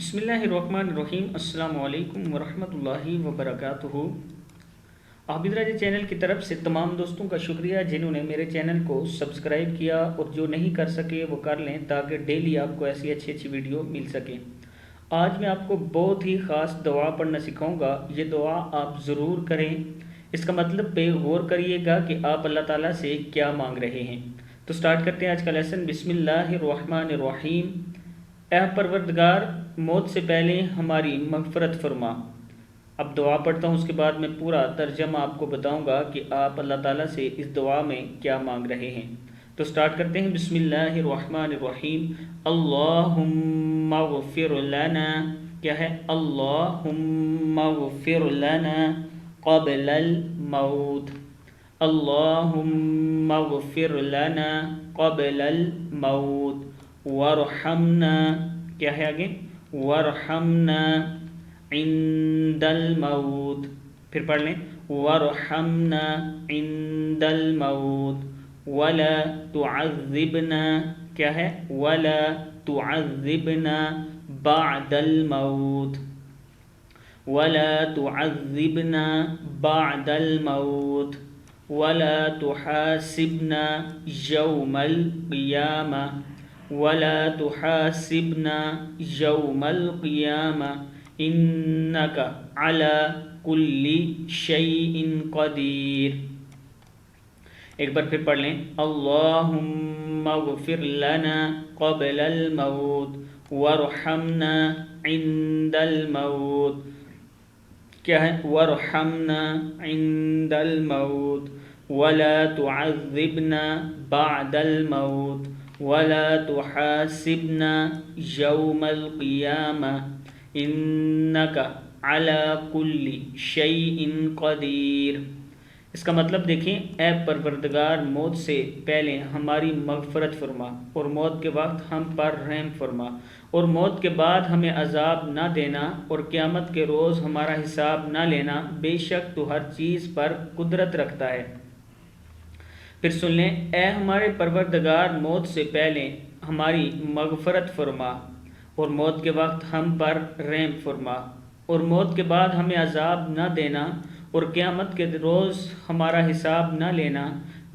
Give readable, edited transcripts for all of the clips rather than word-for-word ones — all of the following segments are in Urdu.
بسم اللہ الرحمن الرحیم۔ السلام علیکم ورحمۃ اللہ وبرکاتہ۔ عابدراج چینل کی طرف سے تمام دوستوں کا شکریہ جنہوں نے میرے چینل کو سبسکرائب کیا، اور جو نہیں کر سکے وہ کر لیں تاکہ ڈیلی آپ کو ایسی اچھی ویڈیو مل سکے۔ آج میں آپ کو بہت ہی خاص دعا پڑھنا سکھاؤں گا۔ یہ دعا آپ ضرور کریں، اس کا مطلب پہ غور کریے گا کہ آپ اللہ تعالیٰ سے کیا مانگ رہے ہیں۔ تو سٹارٹ کرتے ہیں آج کا لیسن۔ بسم اللہ الرحمن الرحیم۔ اے پروردگار، موت سے پہلے ہماری مغفرت فرما۔ اب دعا پڑھتا ہوں، اس کے بعد میں پورا ترجمہ آپ کو بتاؤں گا کہ آپ اللہ تعالیٰ سے اس دعا میں کیا مانگ رہے ہیں۔ تو سٹارٹ کرتے ہیں۔ بسم اللہ الرحمن الرحیم۔ اللہم اغفر لنا، کیا ہے؟ اللہم اغفر لنا قبل الموت۔ اللہم اغفر لنا قبل الموت وارحمنا، کیا ہے آگے؟ وارحمنا عند الموت۔ پھر پڑھ لیں، وارحمنا عند الموت ولا تعذبنا، کیا ہے؟ ولا تعذبنا بعد الموت ولا تعذبنا بعد الموت ولا تحاسبنا يوم القيامة ولا تحاسبنا يوم القيامة إنك على كل شيء قدير۔ ایک بار پھر پڑھ لیں، اللہم اغفر لنا قبل الموت وارحمنا عند الموت، کیا ہے؟ وارحمنا عند الموت ولا تعذبنا بعد الموت ولا تحاسبنا يوم القيامة إنك على كل شيء قدير۔ اس کا مطلب دیکھیں، اے پروردگار، موت سے پہلے ہماری مغفرت فرما، اور موت کے وقت ہم پر رحم فرما، اور موت کے بعد ہمیں عذاب نہ دینا، اور قیامت کے روز ہمارا حساب نہ لینا، بے شک تو ہر چیز پر قدرت رکھتا ہے۔ پھر سن لیں، اے ہمارے پروردگار، موت سے پہلے ہماری مغفرت فرما، اور موت کے وقت ہم پر رحم فرما، اور موت کے بعد ہمیں عذاب نہ دینا، اور قیامت کے روز ہمارا حساب نہ لینا،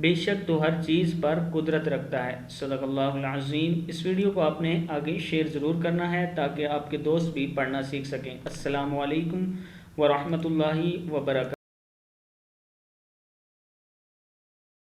بے شک تو ہر چیز پر قدرت رکھتا ہے۔ صدق اللہ العظیم۔ اس ویڈیو کو آپ نے آگے شیئر ضرور کرنا ہے تاکہ آپ کے دوست بھی پڑھنا سیکھ سکیں۔ السلام علیکم ورحمۃ اللہ وبرکاتہ۔